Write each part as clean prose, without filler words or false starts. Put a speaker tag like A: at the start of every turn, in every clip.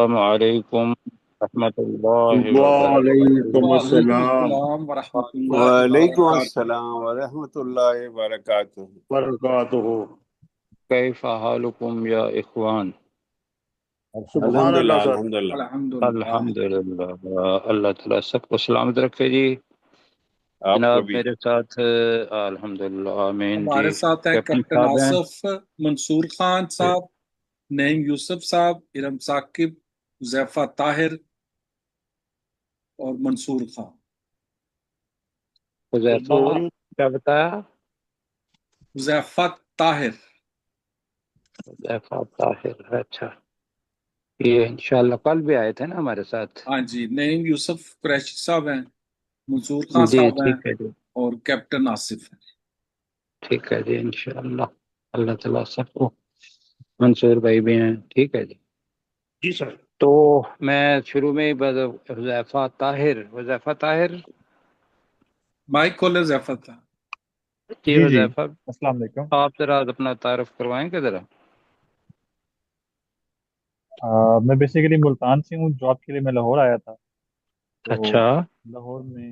A: السلام علیکم ورحمۃ اللہ
B: وعلیکم
A: وبرکاتہ۔
C: وعلیکم
B: السلام
C: السلام ورحمۃ اللہ
D: وعلیکم
C: وبرکاتہ۔
D: السلام ورحمۃ اللہ وبرکاتہ۔
B: وبرکاتہ۔
A: کیف حالکم یا اخوان؟
B: سبحان
D: الحمدللہ
B: اللہ سر۔
D: الحمدللہ۔
C: الحمدللہ۔
A: الحمدللہ، اللہ تعالیٰ سب کو سلامت رکھے جی۔
D: آپ کو
A: جناب
D: بھی۔
A: میرے ساتھ الحمدللہ آمین جی
C: ہمارے ساتھ ہیں
A: کیپٹن
C: کیپٹن
A: صاحب ہیں۔
C: آصف، منصور خان صاحب، نعیم یوسف صاحب، ارم ثاقب، حذیفہ طاہر اور منصور خان۔
A: حذیفہ کیا بتایا؟
C: حذیفہ طاہر۔
A: حذیفہ طاہر، اچھا، یہ انشاءاللہ کل بھی آئے تھے نا ہمارے ساتھ۔
C: ہاں جی، نعیم یوسف قریشی صاحب ہیں، منصور خان
A: جی
C: صاحب ہیں
A: ٹھیک ہے جی،
C: اور کیپٹن آصف ہیں۔
A: ٹھیک ہے جی انشاءاللہ، اللہ تعالیٰ سب کو، منصور بھائی بھی ہیں، ٹھیک ہے جی۔
B: جی سر۔
A: تو میں شروع میں ہی حذیفہ طاہر
C: مائک کھولے حذیفہ طاہر۔
A: جی
E: جی
A: حذیفہ
E: السلام علیکم۔
A: آپ ذرا اپنا تعارف کروائیں کہ ذرا۔
E: میں بیسیکلی ملتان سے ہوں، جاب کے لیے میں لاہور آیا تھا، تو
A: اچھا
E: لاہور میں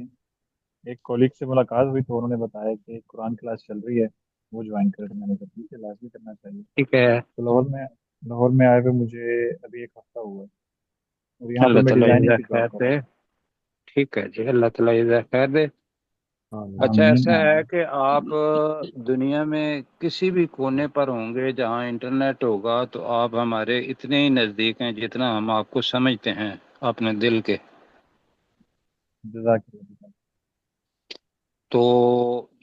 E: ایک کولیگ سے ملاقات ہوئی تو انہوں نے بتایا کہ قرآن کلاس چل رہی ہے، وہ جوائن کرے، تو میں نے کہا ٹھیک ہے، لازمی کرنا چاہیے۔
A: ٹھیک ہے،
E: تو لاہور میں آئے ہوئے مجھے ابھی ایک ہفتہ ہوا ہے، اور یہاں پہ
A: اللہ
E: میں
A: تعالیٰ
E: ڈیزائننگ
A: جزاک
E: کی
A: خیر
E: جاب کر رہا
A: دے، ٹھک ہے جی، اللہ تعالیٰ جزاک خیر دے۔
E: ہوں۔
A: اچھا
E: آمین
A: ایسا ہے
E: آمین۔
A: کہ آپ دنیا میں کسی بھی کونے پر ہوں گے جہاں انٹرنیٹ ہوگا تو آپ ہمارے اتنے ہی نزدیک ہیں جتنا ہم آپ کو سمجھتے ہیں اپنے دل کے۔
E: جزاک اللہ۔
A: تو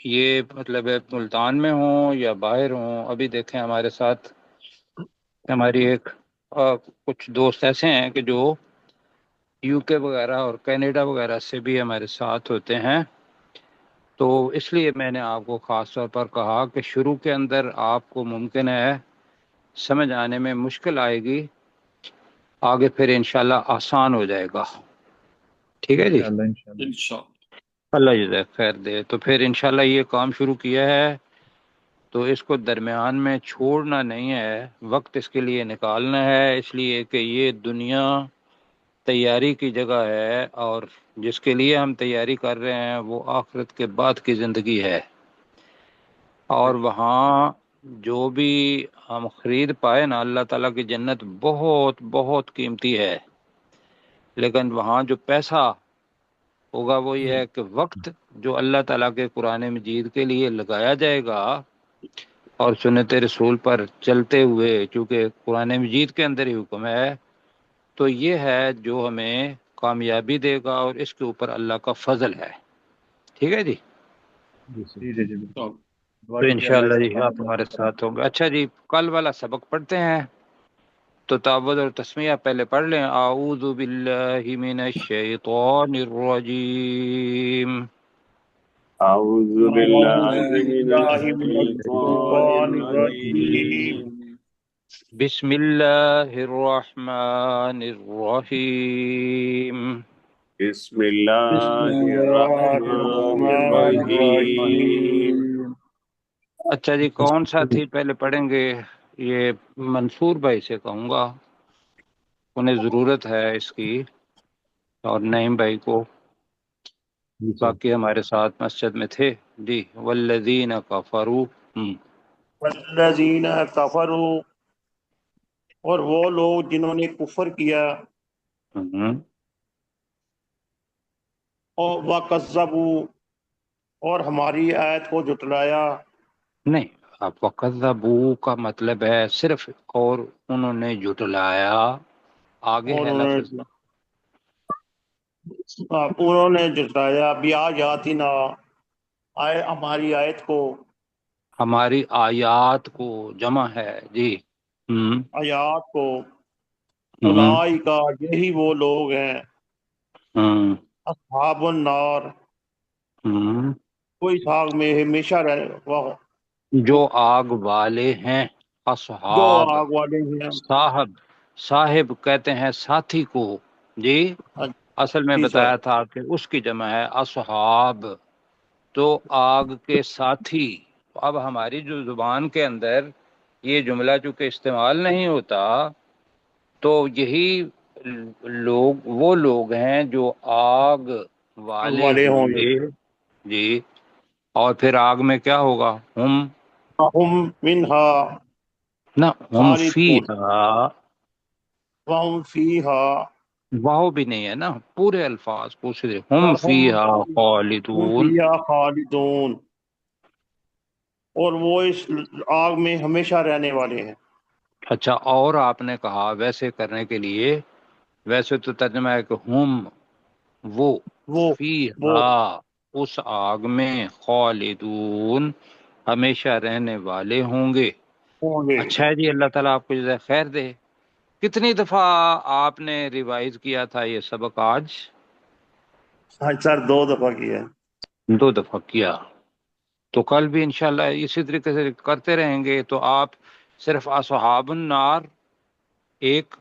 A: یہ مطلب ہے ملتان میں ہوں یا باہر ہوں، ابھی دیکھیں ہمارے ساتھ ہماری ایک کچھ دوست ایسے ہیں کہ جو یو کے وغیرہ اور کینیڈا وغیرہ سے بھی ہمارے ساتھ ہوتے ہیں، تو اس لیے میں نے آپ کو خاص طور پر کہا کہ شروع کے اندر آپ کو ممکن ہے سمجھ آنے میں مشکل آئے گی، آگے پھر انشاءاللہ آسان ہو جائے گا، ٹھیک ہے جی،
E: انشاءاللہ انشاءاللہ۔
C: انشاءاللہ۔
A: اللہ جزاک خیر دے۔ تو پھر انشاءاللہ یہ کام شروع کیا ہے تو اس کو درمیان میں چھوڑنا نہیں ہے، وقت اس کے لیے نکالنا ہے، اس لیے کہ یہ دنیا تیاری کی جگہ ہے، اور جس کے لیے ہم تیاری کر رہے ہیں وہ آخرت کے بعد کی زندگی ہے، اور وہاں جو بھی ہم خرید پائے نا، اللہ تعالیٰ کی جنت بہت بہت قیمتی ہے، لیکن وہاں جو پیسہ ہوگا وہ یہ ہے کہ وقت جو اللہ تعالیٰ کے قرآن مجید کے لیے لگایا جائے گا اور سنت رسول پر چلتے ہوئے، چونکہ قرآن مجید کے اندر ہی حکم ہے، تو یہ ہے جو ہمیں کامیابی دے گا، اور اس کے اوپر اللہ کا فضل ہے، ٹھیک ہے جی۔
E: جی جی جی بالکل۔ دعا
A: تو
E: کیجیے اللہ
A: انشاءاللہ
E: اس
A: جی
E: کام
A: آپ
E: کو
A: ہمارے
E: برکت عطا
A: ساتھ ہوں گے۔ اچھا جی، کل والا سبق پڑھتے ہیں، تو تعوذ اور تسمیہ پہلے پڑھ لیں۔ اعوذ باللہ من الشیطان الرجیم،
D: اعوذ
B: اعوذ
D: باللہ من
B: باللہ من
D: الشیطان
B: الشیطان الرجیم۔
D: الرجیم۔
A: بسم اللہ الرحمن الرحیم۔
D: بسم
B: بسم
D: اللہ
B: اللہ
D: الرحمن
B: الرحمن
D: الرحیم۔
B: الرحیم۔
A: اچھا جی، کون ساتھی پہلے پڑھیں گے؟ یہ منصور بھائی سے کہوں گا، انہیں ضرورت ہے اس کی، اور نعیم بھائی کو، باقی ہمارے ساتھ مسجد میں تھے جی۔ والذین کفروا،
B: والذین کفروا، اور وہ لوگ جنہوں نے کفر کیا، اور وکذبوا، اور ہماری آیت کو جھٹلایا۔
A: نہیں، آپ وکذبوا کا مطلب ہے صرف اور انہوں نے جھٹلایا، آگے ہے لفظ
B: انہوں نے جھٹلایا بآیاتنا، آئے ہماری آیت کو،
A: ہماری آیات کو، جمع ہے جی۔
B: آیات کو۔
A: ہوں
B: اولئک، یہی وہ لوگ ہیں،
A: ہوں
B: اصحاب النار،
A: ہوں
B: کوئی آگ میں ہمیشہ رہے،
A: جو آگ والے ہیں،
B: جو
A: اصحاب،
B: آگ والے ہیں۔
A: صاحب، صاحب کہتے ہیں ساتھی کو جی، اصل میں
B: جی سر۔
A: بتایا تھا کہ اس کی جمع ہے اصحاب، تو آگ کے ساتھی۔ اب ہماری جو زبان کے اندر یہ جملہ چونکہ استعمال نہیں ہوتا، تو یہی وہ لوگ ہیں جو آگ والے
B: والے
A: ہوں
B: ہوں گے،
A: گے جی، اور پھر آگ میں کیا ہوگا؟
B: ہم منہا
A: نہ ہم
B: خالدون
A: فیہا،
B: وہم فیہا
A: واو بھی نہیں ہے نا، پورے الفاظ پوچھ رہے ہم
B: وہم
A: فیہا
B: ہم
A: خالدون.
B: فیہا خالدون، اور وہ اس آگ میں ہمیشہ رہنے والے ہیں۔
A: اچھا، اور آپ نے کہا ویسے کرنے کے لیے، ویسے تو ترجمہ ہے کہ وہ
B: وہ وہ
A: فیہا، اس آگ میں خالدون، ہمیشہ رہنے والے ہوں گے.
B: ہوں گے۔
A: اچھا ہے جی، اللہ تعالیٰ آپ کو جزائے خیر دے. کتنی دفعہ آپ نے ریوائز کیا تھا یہ سبق آج؟
B: ہاں سر، 2 دفعہ کیا ہے۔
A: 2 دفعہ کیا، تو کل بھی انشاءاللہ اسی طریقے سے کرتے رہیں گے. تو آپ صرف اصحاب النار ایک،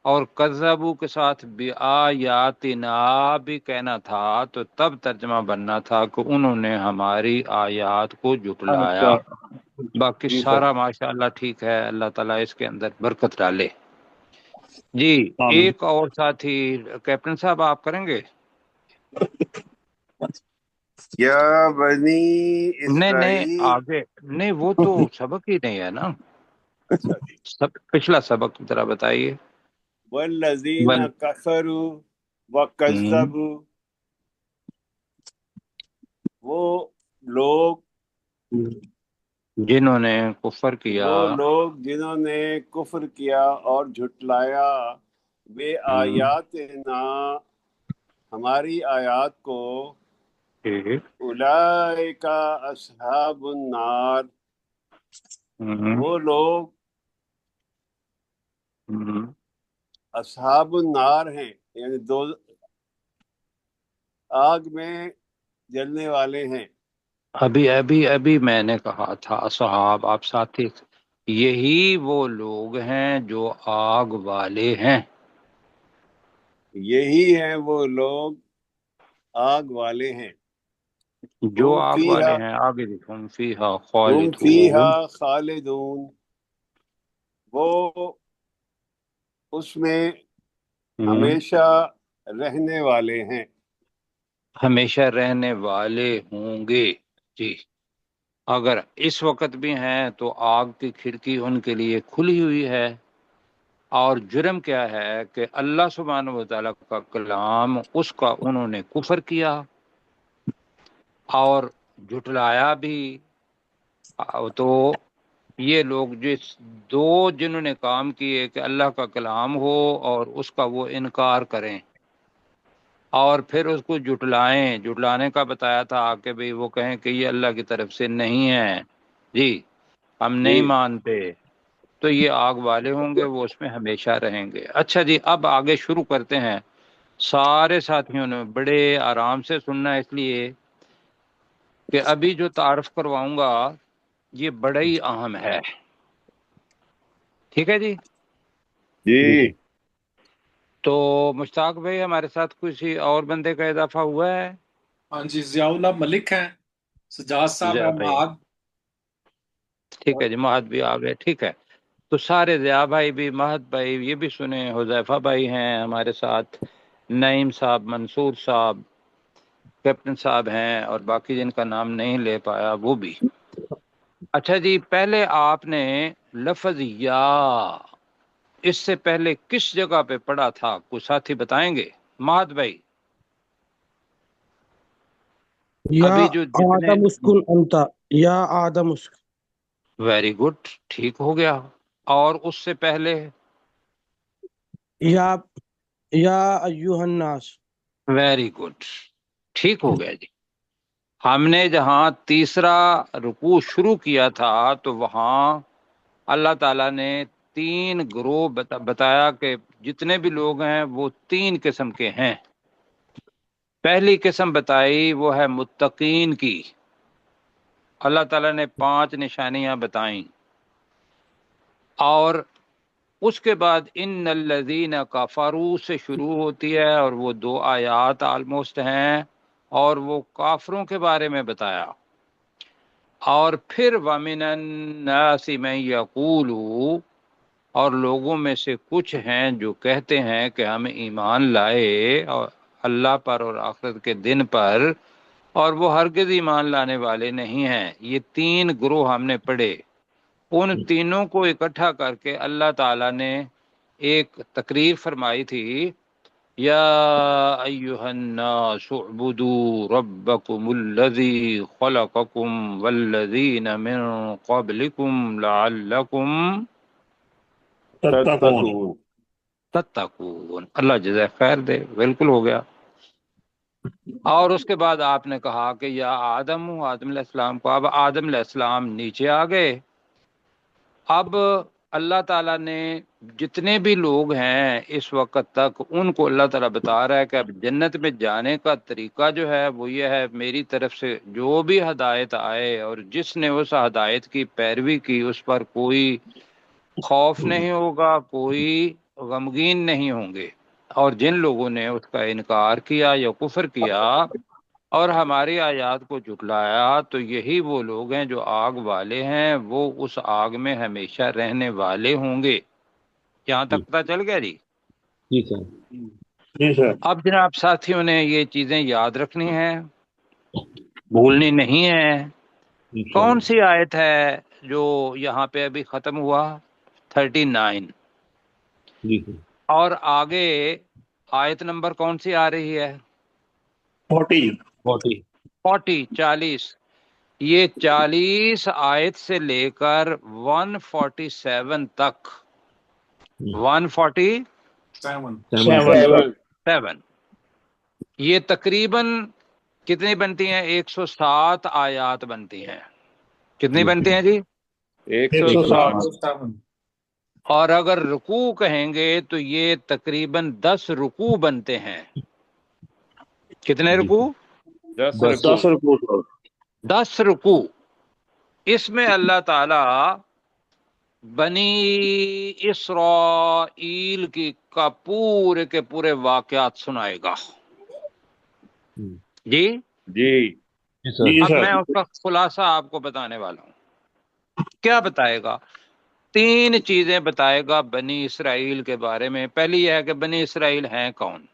A: اور کذبوا کے ساتھ بآیاتنا بھی کہنا تھا، تو تب ترجمہ بننا تھا کہ انہوں نے ہماری آیات کو جھٹلایا.
B: اچھا
A: باقی
B: جی سر،
A: سارا ماشاءاللہ ٹھیک ہے، اللہ تعالیٰ اس کے اندر برکت ڈالے. جی،
B: آمین۔
A: ایک اور ساتھی کیپٹن صاحب آپ کریں گے؟
D: یا بنی
A: نہیں نہیں،
D: اسرائیل.
A: آگے نہیں، وہ تو سبق ہی نہیں ہے نا.
D: اچھا جی.
A: پچھلا سبق ذرا بتائیے.
D: والذین
A: ول
D: کفروا
A: ہم،
D: وکذبوا، وہ لوگ
A: جنہوں نے کفر کیا،
D: وہ لوگ جنہوں نے کفر کیا اور جھٹلایا بے
A: ہم،
D: آیاتنا، ہماری آیات کو،
A: ٹھیک،
D: اولئک اصحاب النار،
A: ہم،
D: وہ لوگ
A: ہم.
D: اصحاب النار ہیں، یعنی دو آگ میں جلنے والے ہیں.
A: ابھی میں نے کہا تھا صحاب، آپ ساتھی، یہی وہ لوگ ہیں جو آگ والے ہیں.
D: یہی ہیں وہ لوگ آگ والے ہیں.
A: جو
D: ہم
A: آگ
D: فیہا
A: والے ہیں آگے ہم فیہا
D: ہم فیہا
A: خالدون.
D: خالدون، وہ اس میں
A: ہم،
D: ہمیشہ رہنے والے ہیں.
A: ہمیشہ رہنے والے ہوں گے. جی، اگر اس وقت بھی ہیں تو آگ کی کھڑکی ان کے لیے کھلی ہوئی ہے. اور جرم کیا ہے کہ اللہ سبحانہ و تعالیٰ کا کلام، اس کا انہوں نے کفر کیا اور جھٹلایا بھی. تو یہ لوگ جنہوں نے کام کیے کہ اللہ کا کلام ہو اور اس کا وہ انکار کریں اور پھر اس کو جھٹلانے کا بتایا تھا کہ بھئی وہ کہیں کہ یہ اللہ کی طرف سے نہیں ہے، جی ہم نہیں
D: جی
A: مانتے، تو یہ آگ والے ہوں گے، وہ اس میں ہمیشہ رہیں گے. اچھا جی، اب آگے شروع کرتے ہیں. سارے ساتھیوں نے بڑے آرام سے سننا، اس لیے کہ ابھی جو تعارف کرواؤں گا یہ بڑا ہی اہم ہے. ٹھیک ہے جی.
D: جی.
A: تو مشتاق بھائی، ہمارے ساتھ کسی اور بندے کا اضافہ ہوا ہے؟
C: ہاں جی، ضیاء اللہ ملک ہیں، سجاد صاحب
A: ضیاء
C: ہے،
A: بھائی،
C: معاد.
A: ٹھیک ہے جی، مہد بھی آ گئے. ٹھیک ہے، تو سارے ضیاء بھائی بھی، مہد بھائی یہ بھی سنیں، حذیفہ بھائی ہیں ہمارے ساتھ، نعیم صاحب، منصور صاحب، کیپٹن صاحب ہیں، اور باقی جن کا نام نہیں لے پایا وہ بھی. اچھا جی، پہلے آپ نے لفظ یا اس سے پہلے کس جگہ پہ پڑھا تھا؟ کوئی ساتھی بتائیں گے؟ مہد بھائی.
F: یا
A: ابھی جو جتنے،
F: آدم اسکن انت، یا آدم اسکن.
A: ویری گڈ، ٹھیک ہو گیا. اور اس سے پہلے؟
F: یا یا ایوہ الناس.
A: ویری گڈ، ٹھیک ہو گیا جی. ہم نے جہاں تیسرا رکوع شروع کیا تھا تو وہاں اللہ تعالیٰ نے 3 گروہ بتایا کہ جتنے بھی لوگ ہیں وہ 3 قسم کے ہیں. پہلی قسم بتائی وہ ہے متقین کی. اللہ تعالیٰ نے 5 نشانیاں بتائیں، اور اس کے بعد ان الذین کفروا سے شروع ہوتی ہے، اور وہ 2 آیات آلموسٹ ہیں، اور وہ کافروں کے بارے میں بتایا. اور پھر وَمِنَ النَّاسِ مَن یقول، اور لوگوں میں سے کچھ ہیں جو کہتے ہیں کہ ہم ایمان لائے اور اللہ پر اور آخرت کے دن پر، اور وہ ہرگز ایمان لانے والے نہیں ہیں۔ یہ تین گروہ ہم نے پڑھے، ان تینوں کو اکٹھا کر کے اللہ تعالیٰ نے ایک تقریر فرمائی تھی، یا ایہا الناس اعبدوا ربکم الذی خلقکم والذین من قبلکم لعلکم
B: تتقون۔
A: تتقون۔ اللہ جزائے خیر دے، بالکل ہو گیا۔ اور اس کے بعد آپ نے کہا کہ یا آدم علیہ السلام کو، اب آدم علیہ السلام نیچے آ گئے۔ اب اللہ تعالیٰ نے جتنے بھی لوگ ہیں اس وقت تک، ان کو اللہ تعالیٰ بتا رہا ہے کہ اب جنت میں جانے کا طریقہ جو ہے وہ یہ ہے، میری طرف سے جو بھی ہدایت آئے اور جس نے اس ہدایت کی پیروی کی اس پر کوئی خوف نہیں ہوگا، کوئی غمگین نہیں ہوں گے، اور جن لوگوں نے اس کا انکار کیا یا کفر کیا اور ہماری آیات کو جھٹلایا تو یہی وہ لوگ ہیں جو آگ والے ہیں، وہ اس آگ میں ہمیشہ رہنے والے ہوں گے۔ یہاں تک پتہ چل گیا جی؟
G: جی سر۔
B: جی سر۔
A: اب جناب ساتھیوں نے یہ چیزیں یاد رکھنی ہیں، بھولنی نہیں ہے۔ کون سی آیت ہے جو یہاں پہ ابھی ختم ہوا؟ 39۔
G: جی سر۔
A: اور آگے آیت نمبر کون سی آ رہی ہے؟
B: 40۔
A: 40۔ یہ 40 آیت سے لے کر 147 تک، 147 یہ تقریباً کتنی بنتی ہیں؟ 107 آیات بنتی ہیں۔ کتنی بنتی ہیں جی؟
B: 107۔
A: اور اگر رکوع کہیں گے تو یہ تقریباً 10 رکوع بنتے ہیں۔ کتنے رکوع؟
B: 10 رکوع۔
A: 10 رکوع۔ اس میں اللہ تعالی بنی اسرائیل کی کا پورے کے پورے واقعات سنائے گا۔ جی اب میں اس کا خلاصہ آپ کو بتانے والا ہوں۔ کیا بتائے گا؟ 3 چیزیں بتائے گا بنی اسرائیل کے بارے میں۔ پہلی یہ ہے کہ بنی اسرائیل ہیں کون؟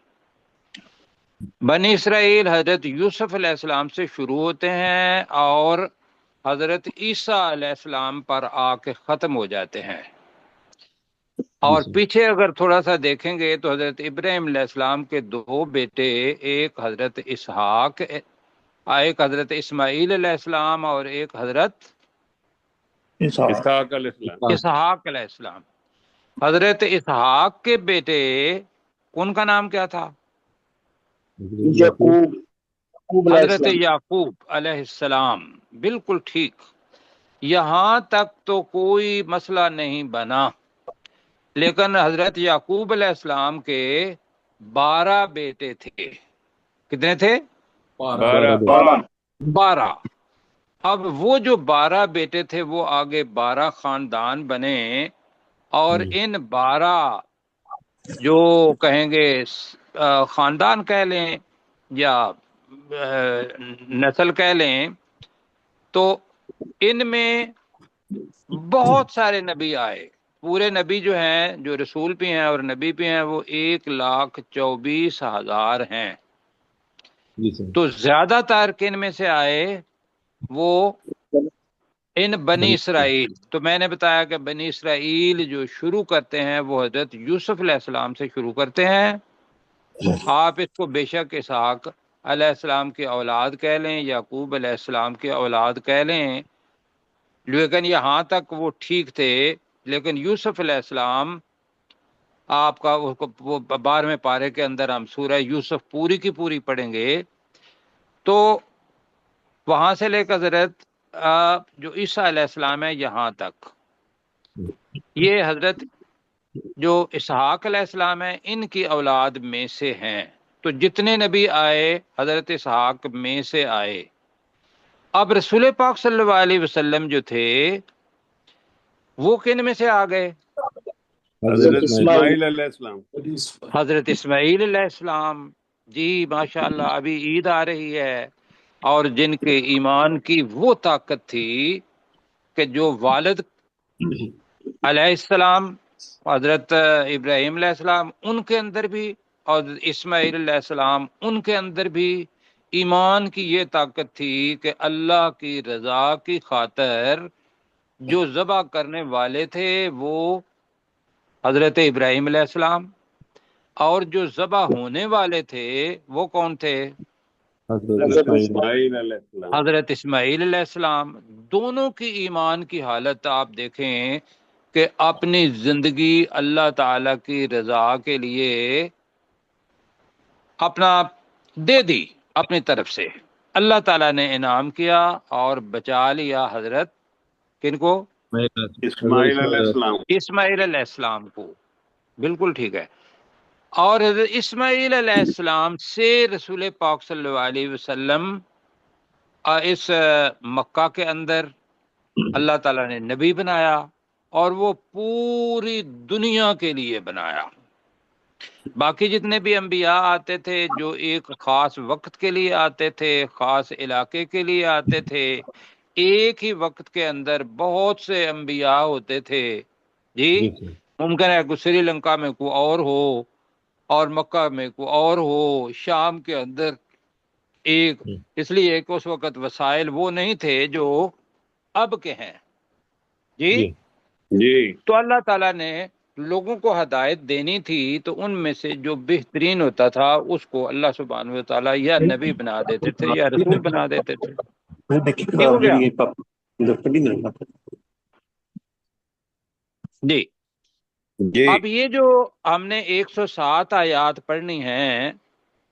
A: بنی اسرائیل حضرت یوسف علیہ السلام سے شروع ہوتے ہیں اور حضرت عیسیٰ علیہ السلام پر آ کے ختم ہو جاتے ہیں۔ اور پیچھے اگر تھوڑا سا دیکھیں گے تو حضرت ابراہیم علیہ السلام کے 2 بیٹے، ایک حضرت اسحاق، ایک حضرت اسماعیل علیہ السلام اور ایک حضرت
D: اسحاق علیہ السلام۔
A: اسحاق علیہ السلام۔ حضرت اسحاق کے بیٹے ان کا نام کیا تھا؟ حضرت یعقوب علیہ السلام۔ بالکل ٹھیک۔ یہاں تک تو کوئی مسئلہ نہیں بنا، لیکن حضرت یعقوب علیہ السلام کے 12 بیٹے تھے۔ کتنے تھے؟ 12۔ اب وہ جو 12 بیٹے تھے وہ آگے 12 خاندان بنے، اور ان 12 جو کہیں گے خاندان کہہ لیں یا نسل کہہ لیں، تو ان میں بہت سارے نبی آئے۔ پورے نبی جو ہیں، جو رسول بھی ہیں اور نبی بھی ہیں، وہ 1,24,000 ہیں۔ تو زیادہ تر کن میں سے آئے؟ وہ ان بنی اسرائیل۔ تو میں نے بتایا کہ بنی اسرائیل جو شروع کرتے ہیں وہ حضرت یوسف علیہ السلام سے شروع کرتے ہیں۔ آپ اس کو بے شک اسحاق علیہ السلام کی اولاد کہہ لیں، یعقوب علیہ السلام کی اولاد کہہ لیں، لیکن یہاں تک وہ ٹھیک تھے۔ لیکن یوسف علیہ السلام، آپ کا وہ 12ویں پارے کے اندر ہم سورہ یوسف پوری کی پوری پڑھیں گے، تو وہاں سے لے کر حضرت جو عیسیٰ علیہ السلام ہے یہاں تک، یہ حضرت جو اسحاق علیہ السلام ہے ان کی اولاد میں سے ہیں۔ تو جتنے نبی آئے حضرت اسحاق میں سے آئے۔ اب رسول پاک صلی اللہ علیہ وسلم جو تھے وہ کن میں سے آ گئے؟
D: حضرت اسماعیل علیہ السلام۔
A: حضرت اسماعیل علیہ السلام۔ جی ماشاءاللہ، ابھی عید آ رہی ہے، اور جن کے ایمان کی وہ طاقت تھی کہ جو والد علیہ السلام حضرت ابراہیم علیہ السلام ان کے اندر بھی اور اسماعیل علیہ السلام ان کے اندر بھی ایمان کی یہ طاقت تھی کہ اللہ کی رضا کی خاطر جو ذبح کرنے والے تھے وہ حضرت ابراہیم علیہ السلام، اور جو ذبح ہونے والے تھے وہ کون تھے؟
G: حضرت اسماعیل
D: اسماعیل علیہ السلام۔
A: حضرت اسماعیل علیہ السلام۔ دونوں کی ایمان کی حالت آپ دیکھیں کہ اپنی زندگی اللہ تعالی کی رضا کے لیے اپنا دے دی، اپنی طرف سے اللہ تعالیٰ نے انعام کیا اور بچا لیا حضرت کن کو؟
D: اسماعیل علیہ السلام۔
A: اسماعیل علیہ السلام کو۔ بالکل ٹھیک ہے۔ اور حضرت اسماعیل علیہ السلام سے رسول پاک صلی اللہ علیہ وسلم اس مکہ کے اندر اللہ تعالیٰ نے نبی بنایا، اور وہ پوری دنیا کے لیے بنایا۔ باقی جتنے بھی انبیاء آتے تھے جو ایک خاص وقت کے لیے آتے تھے، خاص علاقے کے لیے آتے تھے، ایک ہی وقت کے اندر بہت سے انبیاء ہوتے تھے جی۔ ممکن ہے کہ سری لنکا میں کوئی اور ہو اور مکہ میں کوئی اور ہو، شام کے اندر ایک، اس لیے کہ اس وقت وسائل وہ نہیں تھے جو اب کے ہیں جی۔
D: جی
A: تو اللہ تعالیٰ نے لوگوں کو ہدایت دینی تھی، تو ان میں سے جو بہترین ہوتا تھا اس کو اللہ سبحانہ و تعالیٰ یا نبی بنا دیتے تھے یا رسول بنا دیتے تھے۔ ٹھیک ہو گیا جی۔
D: جی
A: اب یہ جو ہم نے 107 آیات پڑھنی ہیں،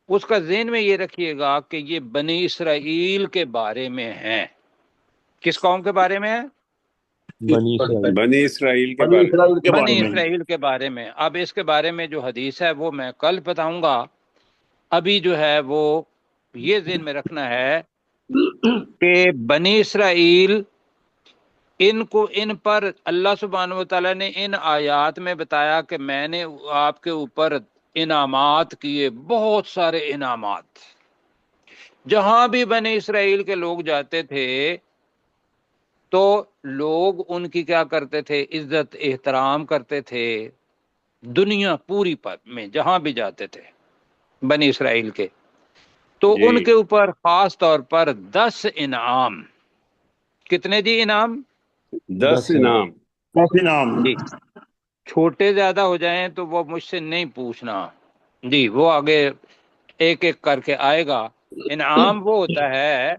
A: اس کا ذہن میں یہ رکھیے گا کہ یہ بنی اسرائیل کے بارے میں ہیں۔ کس قوم کے بارے میں ہے؟
D: بنی اسرائیل کے بارے میں۔
A: بنی اسرائیل کے بارے میں۔ اب اس کے بارے میں جو حدیث ہے وہ میں کل بتاؤں گا، ابھی جو ہے وہ یہ ذہن میں رکھنا ہے کہ بنی اسرائیل ان پر اللہ سبحانہ و تعالیٰ نے ان آیات میں بتایا کہ میں نے آپ کے اوپر انعامات کیے، بہت سارے انعامات۔ جہاں بھی بنی اسرائیل کے لوگ جاتے تھے تو لوگ ان کی کیا کرتے تھے؟ عزت احترام کرتے تھے، دنیا پوری پر میں جہاں بھی جاتے تھے بنی اسرائیل کے، تو
D: جی
A: ان کے اوپر خاص طور پر 10 انعام۔ کتنے جی انعام؟
D: 10 انعام۔
B: نام
A: جی۔ چھوٹے زیادہ ہو جائیں تو وہ مجھ سے نہیں پوچھنا جی، وہ آگے ایک ایک کر کے آئے گا۔ انعام وہ ہوتا ہے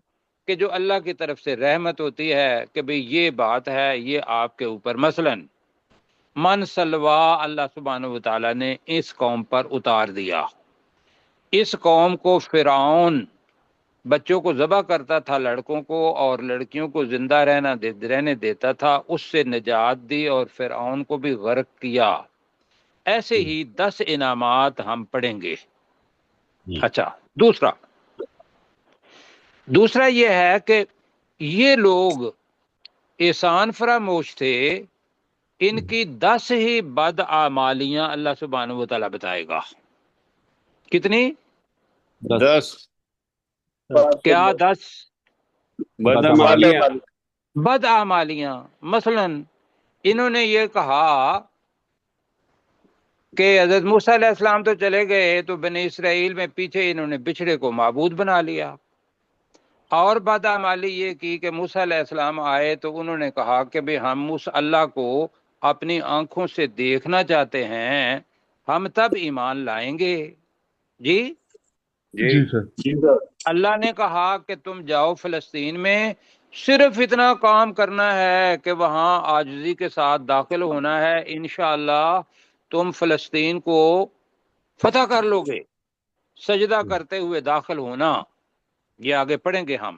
A: کہ جو اللہ کی طرف سے رحمت ہوتی ہے کہ بھئی یہ بات ہے یہ آپ کے اوپر، مثلا من سلوا اللہ سبحانہ و تعالیٰ نے اس قوم پر اتار دیا۔ اس قوم کو فرعون بچوں کو ذبح کرتا تھا، لڑکوں کو، اور لڑکیوں کو زندہ رہنے دیتا تھا، اس سے نجات دی اور فرعون کو بھی غرق کیا۔ ایسے ہی 10 انعامات ہم پڑھیں گے۔ اچھا، دوسرا یہ ہے کہ یہ لوگ احسان فراموش تھے، ان کی 10 ہی بد اعمالیاں اللہ سبحانہ و تعالیٰ بتائے گا۔ کتنی؟
D: 10
A: کیا 10
D: بدعمالیاں۔
A: بد اعمالیاں؟ مثلا انہوں نے یہ کہا کہ حضرت موسیٰ علیہ السلام تو چلے گئے تو بنی اسرائیل میں پیچھے انہوں نے بچھڑے کو معبود بنا لیا۔ اور بد اعمالی یہ کی کہ موسیٰ علیہ السلام آئے تو انہوں نے کہا کہ بھئی ہم اللہ کو اپنی آنکھوں سے دیکھنا چاہتے ہیں، ہم تب ایمان لائیں گے جی۔
D: جی
A: اللہ نے کہا کہ تم جاؤ فلسطین میں، صرف اتنا کام کرنا ہے کہ وہاں عاجزی کے ساتھ داخل ہونا ہے، انشاءاللہ تم فلسطین کو فتح کر لو گے، سجدہ کرتے ہوئے داخل ہونا۔ یہ آگے پڑھیں گے ہم۔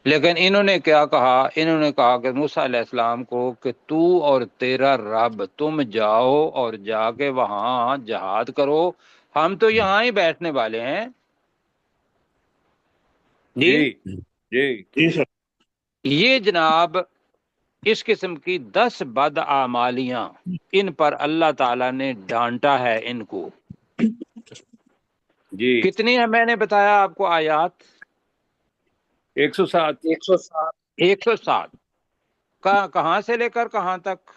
A: لیکن انہوں نے کیا کہا؟ انہوں نے کہا کہ موسیٰ علیہ السلام کو کہ تو اور تیرا رب تم جاؤ اور جا کے وہاں جہاد کرو، ہم تو یہاں ہی بیٹھنے والے ہیں جی۔
D: جی
B: سر۔
A: یہ جناب اس قسم کی 10 بد اعمالیاں، ان پر اللہ تعالیٰ نے ڈانٹا ہے ان کو۔
D: جی
A: کتنی ہے میں نے بتایا آپ کو آیات؟
D: 107
A: 107۔ کہاں سے لے کر کہاں تک؟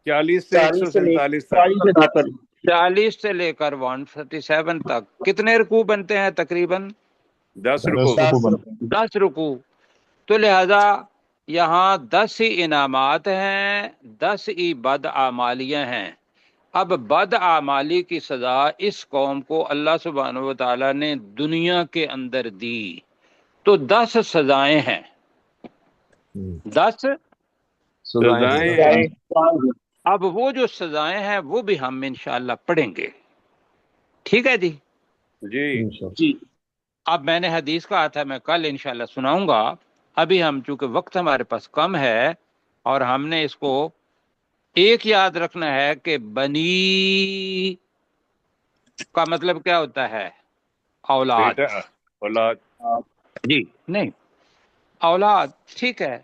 D: 40 سے 147 تک
A: 40 سے لے کر 137 تک کتنے رکوع بنتے ہیں تقریباً؟
D: 10
E: 10
D: رکوع
E: رکوع بنتے ہیں.
A: 10 رکوع. تو لہذا یہاں 10 ہی انعامات ہیں، 10 ہی بد اعمالیاں ہیں. اب بد اعمالی کی سزا اس قوم کو اللہ سبحانہ و تعالیٰ نے دنیا کے اندر دی. تو 10 سزائیں ہیں، 10
D: سزائیں
E: سزائیں.
A: اب وہ جو سزائیں ہیں وہ بھی ہم انشاءاللہ پڑھیں گے. ٹھیک ہے جی.
D: جی
E: انشاءاللہ.
A: اب میں نے حدیث کہا تھا میں کل انشاءاللہ سناؤں گا. ابھی ہم چونکہ وقت ہمارے پاس کم ہے اور ہم نے اس کو ایک یاد رکھنا ہے کہ بنی کا مطلب کیا ہوتا ہے؟ اولاد.
D: بیٹا اولاد.
A: جی نہیں، اولاد ٹھیک ہے.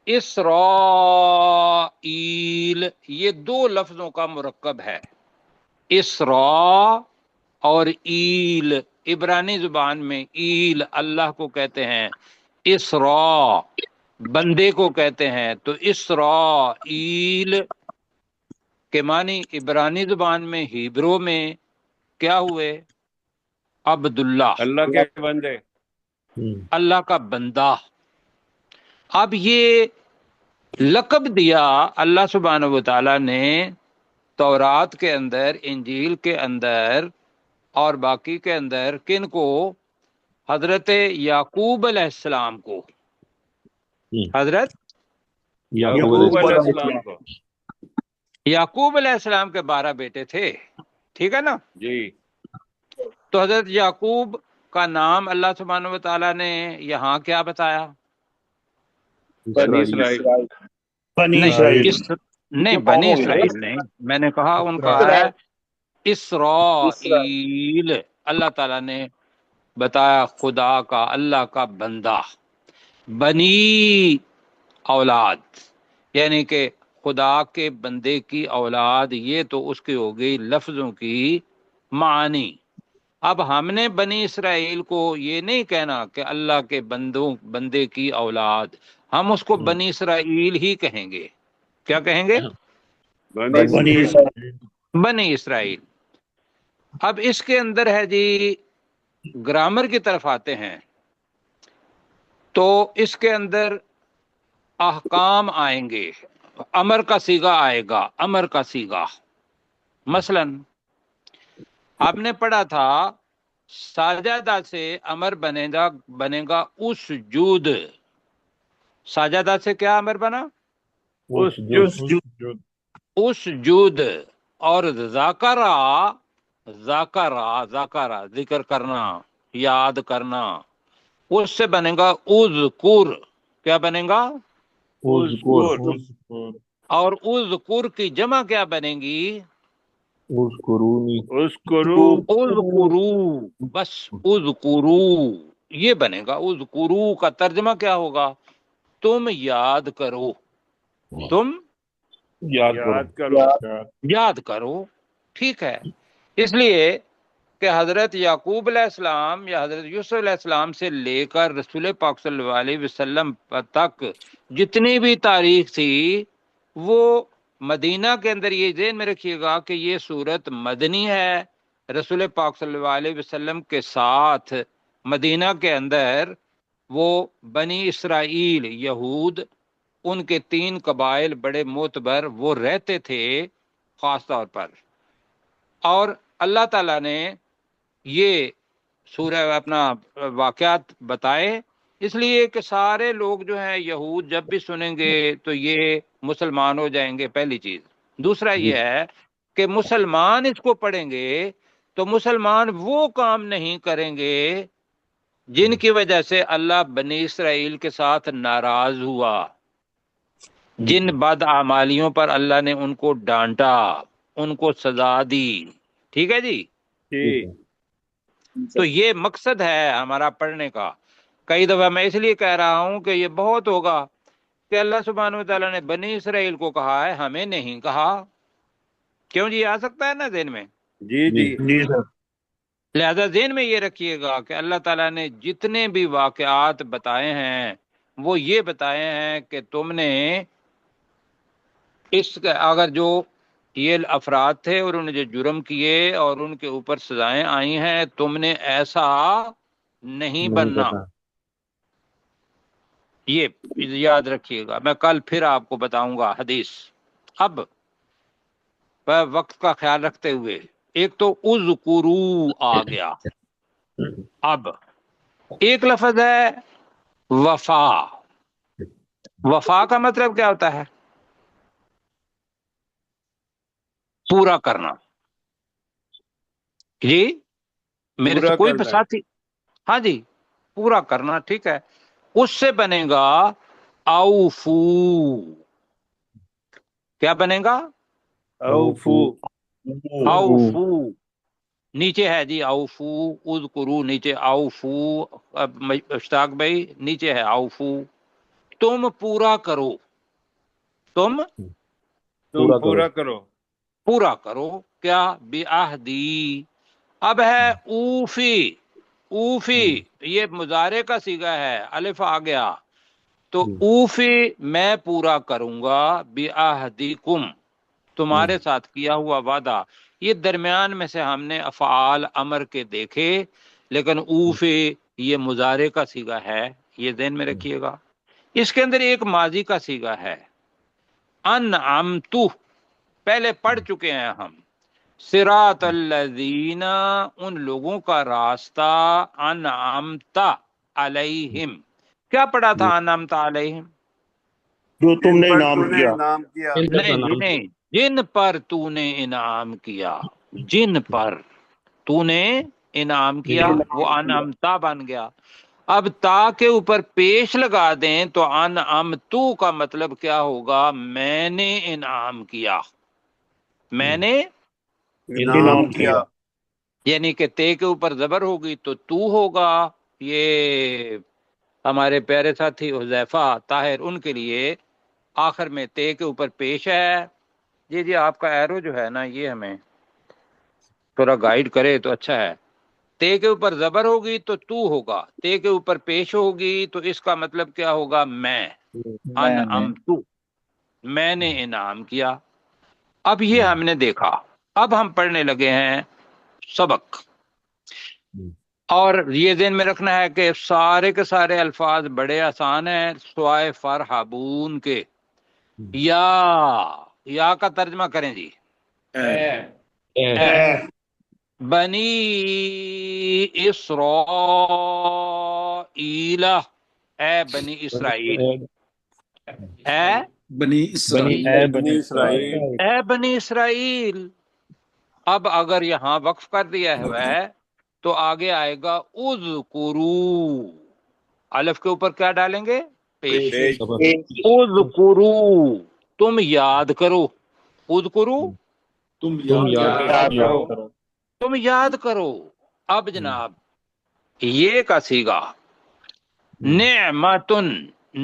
A: اسرائیل یہ 2 لفظوں کا مرکب ہے. اسراء اور ایل. عبرانی زبان میں ایل اللہ کو کہتے ہیں، اسراء بندے کو کہتے ہیں. تو اسرائیل کے معنی عبرانی زبان میں ہیبرو میں کیا ہوئے؟ عبداللہ،
D: اللہ کے بندے.
A: اللہ کا بندہ. اب یہ لقب دیا اللہ سبحانہ و تعالیٰ نے تورات کے اندر، انجیل کے اندر اور باقی کے اندر. کن کو؟ حضرت یعقوب علیہ السلام کو. حضرت
D: یعقوب علیہ السلام کو.
A: یعقوب علیہ السلام کے 12 بیٹے تھے، ٹھیک ہے نا؟
D: جی
A: تو حضرت یعقوب کا نام اللہ سبحانہ و تعالیٰ نے یہاں کیا بتایا؟
D: بنی اسرائیل.
B: بنی
A: نہیں
B: اسرائیل.
A: نہیں، بنی اسرائیل نہیں، میں نے کہا ان کا ہے اسرائیل. اللہ تعالیٰ نے بتایا خدا کا، اللہ کا بندہ. بنی اولاد یعنی کہ خدا کے بندے کی اولاد. یہ تو اس کی ہو گئی لفظوں کی معانی. اب ہم نے بنی اسرائیل کو یہ نہیں کہنا کہ اللہ کے بندے کی اولاد، ہم اس کو بنی اسرائیل ہی کہیں گے. کیا کہیں گے؟
B: بنی اسرائیل.
A: بنی اسرائیل. اب اس کے اندر ہے جی گرامر کی طرف آتے ہیں تو اس کے اندر احکام آئیں گے، امر کا صیغہ آئے گا، امر کا صیغہ. مثلا آپ نے پڑھا تھا ساجدہ سے امر بنے گا اسجود. ساجدہ سے کیا امر بنا؟ اسجود. اور ذاکرہ ذکر کرنا، یاد کرنا، اس سے بنے گا اذکر. کیا بنے گا؟ اور اذکر کی جمع کیا بنے گی؟
D: اذکرو.
A: اذکرو. بس اذکرو یہ بنے گا. اذکرو کا ترجمہ کیا ہوگا؟ تم یاد کرو، تم یاد کرو. ٹھیک ہے. اس لیے کہ حضرت یعقوب علیہ السلام یا حضرت یوسف علیہ السلام سے لے کر رسول پاک صلی اللہ علیہ وسلم تک جتنی بھی تاریخ تھی وہ مدینہ کے اندر. یہ ذہن میں رکھیے گا کہ یہ صورت مدنی ہے. رسول پاک صلی اللہ علیہ وسلم کے ساتھ مدینہ کے اندر وہ بنی اسرائیل یہود، ان کے 3 قبائل بڑے معتبر وہ رہتے تھے خاص طور پر. اور اللہ تعالیٰ نے یہ سورہ اپنا واقعات بتائے اس لیے کہ سارے لوگ جو ہیں یہود جب بھی سنیں گے تو یہ مسلمان ہو جائیں گے، پہلی چیز. دوسرا یہ ہے کہ مسلمان اس کو پڑھیں گے تو مسلمان وہ کام نہیں کریں گے جن کی وجہ سے اللہ بنی اسرائیل کے ساتھ ناراض ہوا، جن بد اعمالیوں پر اللہ نے ان کو ڈانٹا، ان کو سزا دی. ٹھیک ہے جی. تو یہ مقصد ہے ہمارا پڑھنے کا. کئی دفعہ میں اس لیے کہہ رہا ہوں کہ یہ بہت ہوگا کہ اللہ سبحانہ و تعالیٰ نے بنی اسرائیل کو کہا ہے، ہمیں نہیں کہا. کیوں جی؟ آ سکتا ہے نا ذہن میں.
D: جی
B: سر.
A: لہذا ذہن میں یہ رکھیے گا کہ اللہ تعالیٰ نے جتنے بھی واقعات بتائے ہیں وہ یہ بتائے ہیں کہ تم نے اس اگر جو یہ افراد تھے اور انہوں نے جو جرم کیے اور ان کے اوپر سزائیں آئی ہیں، تم نے ایسا نہیں بننا۔ یہ یاد رکھیے گا، میں کل پھر آپ کو بتاؤں گا حدیث۔ اب وقت کا خیال رکھتے ہوئے ایک تو اذکرو آ گیا، اب ایک لفظ ہے وفا۔ وفا کا مطلب کیا ہوتا ہے؟ پورا کرنا۔ جی میرے سے
D: پورا
A: کوئی
D: کرنا ہے۔
A: ساتھی، ہاں جی پورا کرنا، ٹھیک ہے، اس سے بنے گا اوفو۔ کیا بنے گا؟
D: اوفو۔
A: اوفو، نیچے ہے جی اوفو، اذکرو نیچے اوفو، اب اشتاق بھائی نیچے ہے اوفو، تم پورا کرو، تم
D: تم پورا کرو۔
A: پورا کرو کیا؟ بعہدی، اب ہے اوفی، اوفی یہ مضارع کا صیغہ ہے، الف آ گیا تو اوفی میں پورا کروں گا، بعہدکم تمہارے ساتھ کیا ہوا وعدہ۔ یہ درمیان میں سے ہم نے افعال امر کے دیکھے، لیکن اوفی یہ مضارع کا صیغہ ہے، یہ ذہن میں رکھیے گا۔ اس کے اندر ایک ماضی کا صیغہ ہے، انعمتو پہلے پڑھ چکے ہیں ہم، صراط الذین ان لوگوں کا راستہ، انعمت علیہم، کیا پڑھا تھا انعمت علیہم؟
B: جو تم نے
D: جن پر
B: انعام
D: تو نے
B: کیا،
D: انعام کیا۔
A: نہیں جی نہیں، جن پر تو نے انعام کیا، جن پر تو نے انعام کیا وہ انعمتا بن گیا۔ اب تا کے اوپر پیش لگا دیں تو انعمتو کا مطلب کیا ہوگا؟ میں نے انعام کیا، میں نے،
D: انعام کیا۔
A: یعنی کہ تے کے اوپر زبر ہوگی تو ہوگا۔ یہ ہمارے پیارے ساتھی حذیفہ طاہر، ان کے لیے آخر میں تے کے اوپر پیش ہے۔ جی آپ کا ایرو جو ہے نا یہ ہمیں تھوڑا گائیڈ کرے تو اچھا ہے۔ تے کے اوپر زبر ہوگی تو ہوگا، تے کے اوپر پیش ہوگی تو اس کا مطلب کیا ہوگا؟ میں، انعمتو میں نے انعام کیا۔ اب یہ ہم نے دیکھا، اب ہم پڑھنے لگے ہیں سبق، اور یہ ذہن میں رکھنا ہے کہ سارے کے سارے الفاظ بڑے آسان ہیں سوائے فرحبون کے۔ یا کا ترجمہ کریں جی،
B: اے
A: بنی اسرائیل، اے بنی اسرائیل، اے
C: بنی اسرائیل،
D: بنی اسرائیل۔
A: اے بنی اسرائیل۔ اب اگر یہاں وقف کر دیا ہوا ہے تو آگے آئے گا اذکرو، الف کے اوپر کیا ڈالیں گے؟ پیش۔ اذکرو تم یاد کرو، اذکرو
C: تم یاد کرو۔
A: تم یاد کرو۔ اب جناب یہ کا صیغہ نعمتن،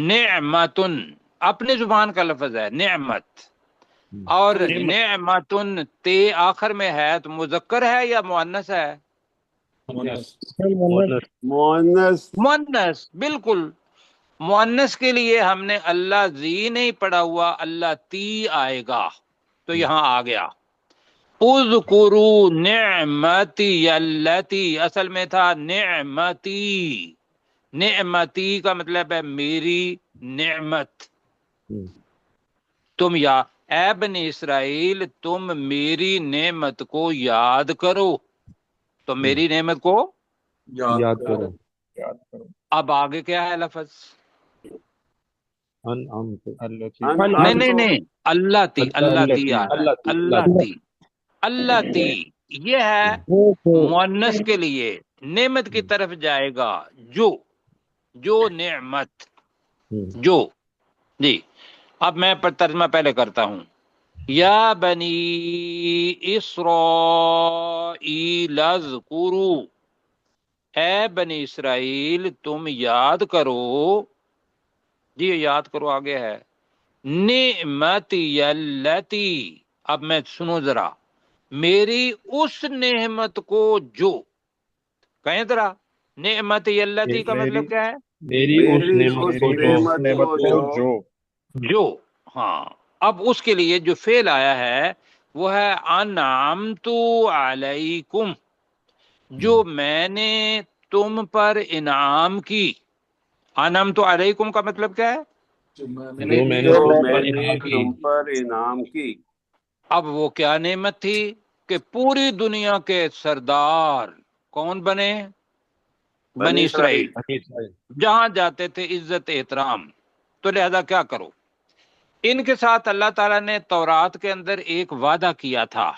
A: نعمتن اپنی زبان کا لفظ ہے نعمت، اور نعمتن تے آخر میں ہے تو مذکر ہے یا مؤنث ہے؟
D: مؤنث۔
A: مؤنث، بالکل مؤنث کے لیے ہم نے اللہ زی نہیں پڑھا ہوا، اللہ تی آئے گا، تو یہاں آ گیا اذکروا نعمتی التی، اصل میں تھا نعمتی، نعمتی کا مطلب ہے میری نعمت۔ تم یا اے بنی اسرائیل تم میری نعمت کو یاد کرو، تو میری نعمت کو
G: یاد کرو۔
A: اب آگے کیا ہے لفظ؟
G: انعمت
A: نہیں اللہ تی، اللہ تی آ رہا ہے، اللہ تی، اللہ تی یہ ہے مؤنث کے لیے نعمت کی طرف جائے گا، جو نعمت، جو جی۔ اب میں ترجمہ پہلے کرتا ہوں، یا بنی اسرائیل اذکروا، اے بنی اسرائیل تم یاد کرو، جی یاد کرو آگے ہے نعمتی التی، اب میں سنو ذرا، میری اس نعمت کو جو، کہیں ذرا نعمتی التی کا مطلب کیا ہے؟
G: میری اس نعمت کو
A: جو، ہاں اب اس کے لیے جو فعل آیا ہے وہ ہے انعمت علیکم، جو میں نے تم پر انعام کی۔ انعمت علیکم کا مطلب کیا ہے؟
C: جو میں
G: جو
C: نے
G: میں نے
D: جو
G: تم
D: میں
G: پر
D: نے
G: انعام کی۔
D: تم پر انعام کی۔
A: اب وہ کیا نعمت تھی کہ پوری دنیا کے سردار کون بنے؟ بنی اسرائیل، جہاں جاتے تھے عزت احترام۔ تو لہذا کیا کرو، ان کے ساتھ اللہ تعالیٰ نے تورات کے اندر ایک وعدہ کیا تھا۔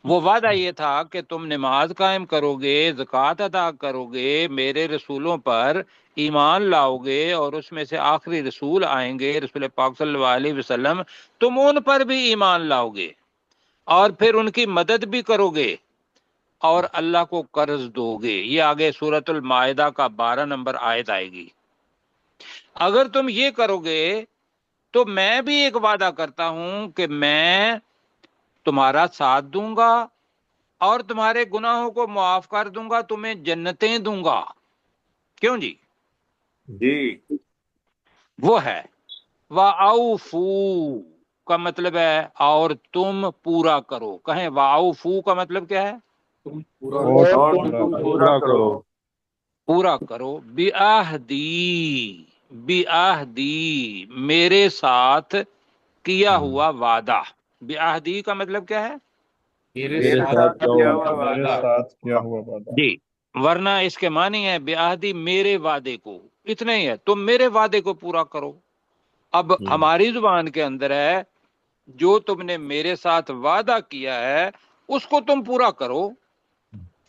A: وہ وعدہ یہ تھا کہ تم نماز قائم کرو گے، زکوٰۃ ادا کرو گے، میرے رسولوں پر ایمان لاؤ گے، اور اس میں سے آخری رسول آئیں گے رسول پاک صلی اللہ علیہ وسلم، تم ان پر بھی ایمان لاؤ گے اور پھر ان کی مدد بھی کرو گے اور اللہ کو قرض دو گے۔ یہ آگے سورۃ المائدہ کا 12 نمبر آیت آئے گی۔ اگر تم یہ کرو گے تو میں بھی ایک وعدہ کرتا ہوں کہ میں تمہارا ساتھ دوں گا اور تمہارے گناہوں کو معاف کر دوں گا، تمہیں جنتیں دوں گا۔ کیوں جی؟
D: جی
A: وہ ہے وَأَوْفُوا کا مطلب ہے اور تم پورا کرو۔ کہیں وَأَوْفُوا کا مطلب کیا ہے؟
C: تم پورا
D: اور
C: کرو۔
D: تم پورا کرو۔
A: پورا کرو۔ بِعَہْدِی، بِعَہْدِی میرے ساتھ کیا ہوا وعدہ۔ بِعَہْدِی کا مطلب کیا ہے؟
C: میرے
D: میرے
C: ساتھ
D: ساتھ کیا ہوا
E: میرے
D: وعدہ۔
E: ساتھ کیا ہوا وعدہ۔
A: جی، ورنہ اس کے معنی ہے بِعَہْدِی میرے وعدے کو، اتنا ہی ہے، تم میرے وعدے کو پورا کرو۔ اب ہماری زبان کے اندر ہے جو تم نے میرے ساتھ وعدہ کیا ہے اس کو تم پورا کرو۔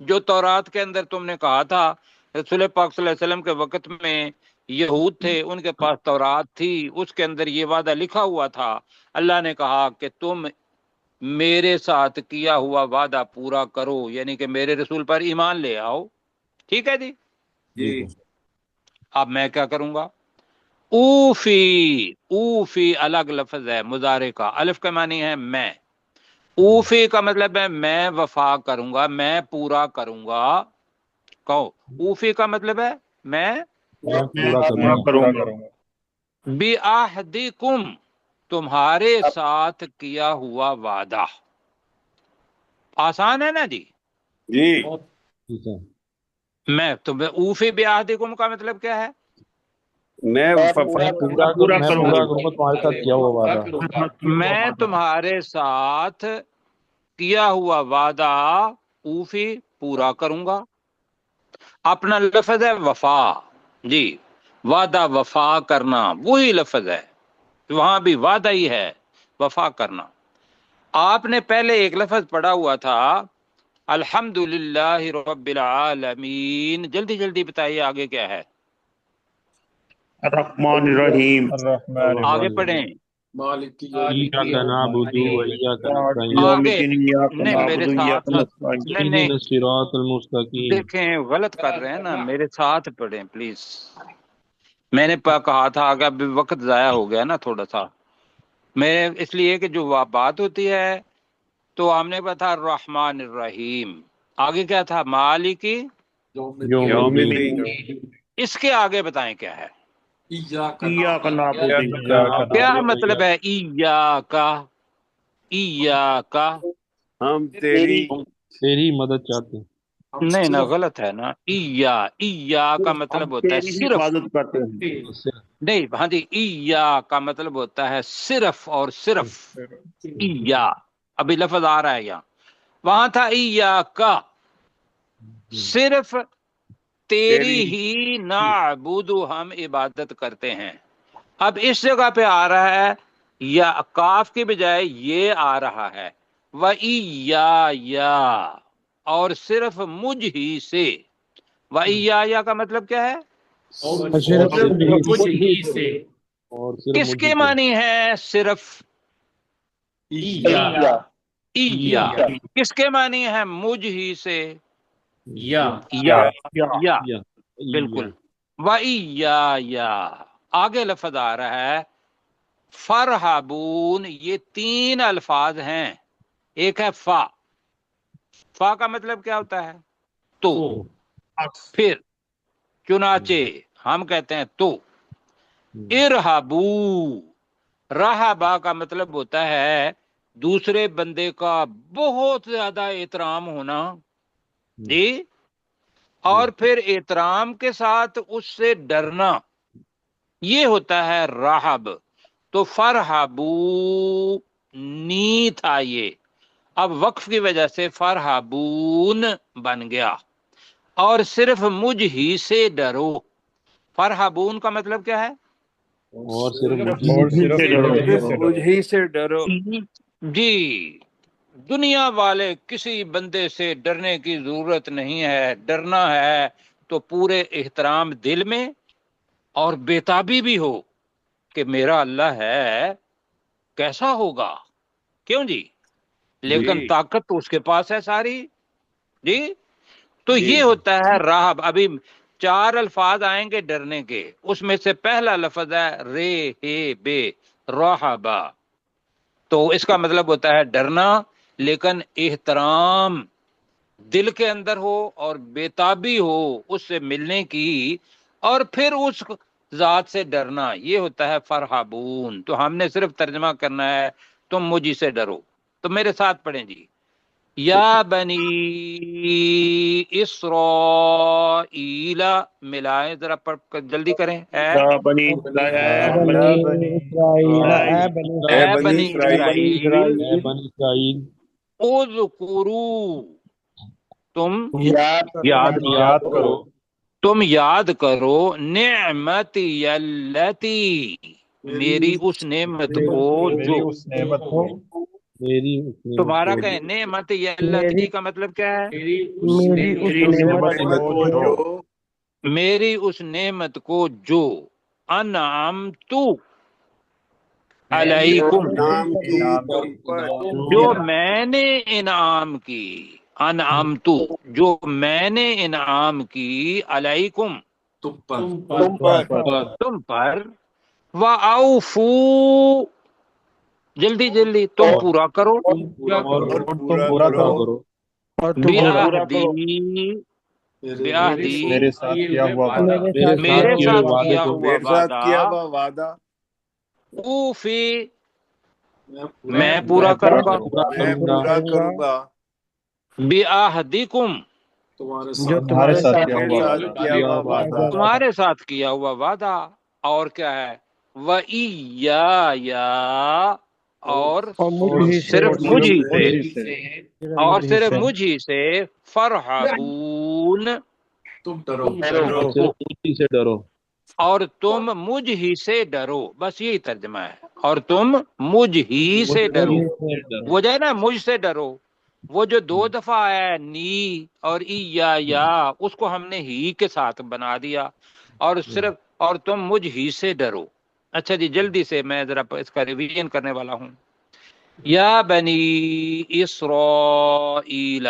A: جو تورات کے اندر تم نے کہا تھا، رسول پاک صلی اللہ علیہ وسلم کے وقت میں یہود تھے، ان کے پاس تورات تھی، اس کے اندر یہ وعدہ لکھا ہوا تھا۔ اللہ نے کہا کہ تم میرے ساتھ کیا ہوا وعدہ پورا کرو، یعنی کہ میرے رسول پر ایمان لے آؤ۔ ٹھیک ہے جی؟
D: جی
A: اب میں کیا کروں گا؟ اوفی، اوفی الگ لفظ ہے مضارع کا، الف کا معنی ہے میں، اوفی کا مطلب ہے میں وفا کروں گا، میں پورا کروں گا۔ کہو اوفی کا مطلب ہے میں
G: میں پورا
E: میں
G: کروں گا۔
E: پورا کروں گا۔
A: بعہدکم تمہارے ساتھ کیا ہوا وعدہ۔ آسان ہے نا جی؟
D: جی
G: ٹھیک ہے۔
A: میں تمہیں اوفی بعہدکم کا مطلب کیا ہے؟
D: میں
G: میں پورا کروں گا تمہارے ساتھ کیا ہوا وعدہ۔
A: میں تمہارے ساتھ کیا ہوا وعدہ اوفی پورا کروں گا۔ اپنا لفظ ہے وفا، جی، وعدہ وفا کرنا وہی لفظ ہے، وہاں بھی وعدہ ہی ہے، وفا کرنا۔ آپ نے پہلے ایک لفظ پڑھا ہوا تھا الحمدللہ رب العالمین، جلدی جلدی بتائیے آگے کیا ہے؟
B: الرحمن الرحیم،
E: الرحمن
A: آگے پڑھیں۔
C: مالک
G: ایاک نعبد و ایاک نستعین
B: یوم
A: آگے
B: الدین ایاک
A: نہیں، میرے
B: نعبد و ایاک
A: ساتھ
B: نستعین۔
A: نہیں نہیں،
G: اہدنا الصراط المستقیم۔
A: دیکھیں غلط کر رہے ہیں نا، میرے ساتھ پڑھیں پلیز۔ میں نے کہا تھا کہ اب وقت ضائع ہو گیا نا تھوڑا سا، میں اس لیے کہ جو بات ہوتی ہے تو ہم نے پتا الرحمن الرحیم، آگے کیا تھا؟ مالکی،
D: یوم الدین۔
A: اس کے آگے بتائیں کیا ہے؟
B: ایاک نعبد و ایاک
A: کیا مطلب ہے ایاکا؟ ایاکا
D: ہم تیری
G: تیری مدد چاہتے ہیں۔
A: نہیں نا، غلط ہے نا۔ ایا کا مطلب ہوتا ہے
B: تیری
A: صرف،
B: حفاظت کرتے ہیں۔
A: نہیں ہاں جی، ایا کا مطلب ہوتا ہے صرف اور صرف۔ ایا ابھی لفظ آ رہا ہے یہاں، وہاں تھا ایا کا، صرف تیری ہی نعبد ہم عبادت کرتے ہیں۔ اب اس جگہ پہ آ رہا ہے یا کاف کی بجائے یہ آ رہا ہے وَإِيَّايَ، اور صرف مجھ ہی سے۔ وَإِيَّايَ کا مطلب کیا ہے؟
C: مجھ ہی سے۔
G: اور صرف
A: کس
G: مجھ
A: کے
G: سے۔
A: معنی ہے صرف؟ ایا کس کے معنی ہے مجھ ہی سے؟ یا بالکل۔ وَإِيَّايَ آگے لفظ آ رہا ہے فرحبون، یہ تین الفاظ ہیں، ایک ہے فا، فا کا مطلب کیا ہوتا ہے؟ تو، پھر چنانچہ ہم کہتے ہیں تو۔ ارحبو، رہبا کا مطلب ہوتا ہے دوسرے بندے کا بہت زیادہ احترام ہونا جی، اور پھر احترام کے ساتھ اس سے ڈرنا، یہ ہوتا ہے رہب۔ تو فرحبو نی تھا یہ، اب وقف کی وجہ سے فرحبون بن گیا، اور صرف مجھ ہی سے ڈرو۔ فرحبون کا مطلب کیا ہے؟
G: اور صرف
E: اور صرف
D: صرف مجھ سے ڈرو۔
A: جی، دنیا والے کسی بندے سے ڈرنے کی ضرورت نہیں ہے، ڈرنا ہے تو پورے احترام دل میں اور بےتابی بھی ہو کہ میرا اللہ ہے، کیسا ہوگا، کیوں جی، لیکن طاقت تو اس کے پاس ہے ساری جی۔ تو یہ ہوتا ہے راہب۔ ابھی 4 الفاظ آئیں گے ڈرنے کے، اس میں سے پہلا لفظ ہے رے ہے بے، راہبا، تو اس کا مطلب ہوتا ہے ڈرنا، لیکن احترام دل کے اندر ہو اور بےتابی ہو اس سے ملنے کی، اور پھر اس ذات سے ڈرنا، یہ ہوتا ہے فرحبون۔ تو ہم نے صرف ترجمہ کرنا ہے، تم مجھ سے ڈرو۔ تو میرے ساتھ پڑھیں جی، یا بنی اسرائیل، ملائیں ذرا، پڑھ کر جلدی کریں،
B: یا بنی
F: بنی اسرائیل،
D: اے
A: اے
D: بنی
A: بنی
D: اسرائیل،
A: اسرائیل،
G: اے بنی اسرائیل،
A: اذکروا، تم
E: یاد کرو
A: تم یاد کرو نعمتی التی، میری اس نعمت کو
E: میری
A: جو،
E: اس نعمت کو،
G: میری اس نعمت
A: تمہارا
G: کو،
A: کہیں نعمتی
F: میری
A: التی کا مطلب کیا ہے؟
F: میری اس
E: میری اس
F: نعمت
E: نعمت کو جو
A: میری اس نعمت کو جو انعمتو علیکم،
D: نام کی
E: انعام
D: تم پر،
A: جو میں نے انعام کی، انعمتو جو میں نے انعام کی، علیکم
D: تم پر،
A: تم پر، وَأَوْفُوا جلدی جلدی تم پورا کرو،
D: اور
E: تم
D: پورا
E: پورا
D: کرو،
E: کرو
F: اور تم
A: بعہدی، بعہدی
E: میرے ساتھ کیا ہوا وعدہ،
A: میرے
G: کیے
A: ساتھ
G: ہوئے وعدے
A: کیا
G: کو،
A: ہوا
D: میرے ساتھ کیا
A: وعدہ،
D: ہوا وعدہ
A: اوفی
D: میں
A: میں پورا کروں گا،
D: میں پورا کروں گا،
A: بعہدکم
F: جو
E: تمہارے ساتھ کیا
D: میرے
E: ہوا
D: ساتھ
E: وعدہ،
D: کیا ہوا وعدہ،
A: تمہارے ساتھ کیا ہوا وعدہ، اور کیا ہے، وَإِيَّایَ، اور
F: اور مجھ ہی سے،
A: صرف مجھ ہی سے،
E: مجھ ہی سے،
A: اور صرف مجھ ہی سے، فرحبون
D: ڈرو،
G: صرف اسی سے ڈرو،
A: اور تم مجھ ہی سے ڈرو، بس یہی ترجمہ ہے، اور تم مجھ ہی سے ڈرو، وہ جو ہے نا مجھ سے ڈرو، وہ جو 2 دفعہ ہے نی اور یا اس کو ہم نے ہی کے ساتھ بنا دیا، اور صرف اور تم مجھ ہی سے ڈرو۔ اچھا جی، جلدی سے میں ذرا اس کا ریویژن کرنے والا ہوں۔ یا بنی اسرائیل،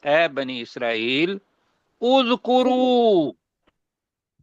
A: اے بنی اسرائیل، اذکروا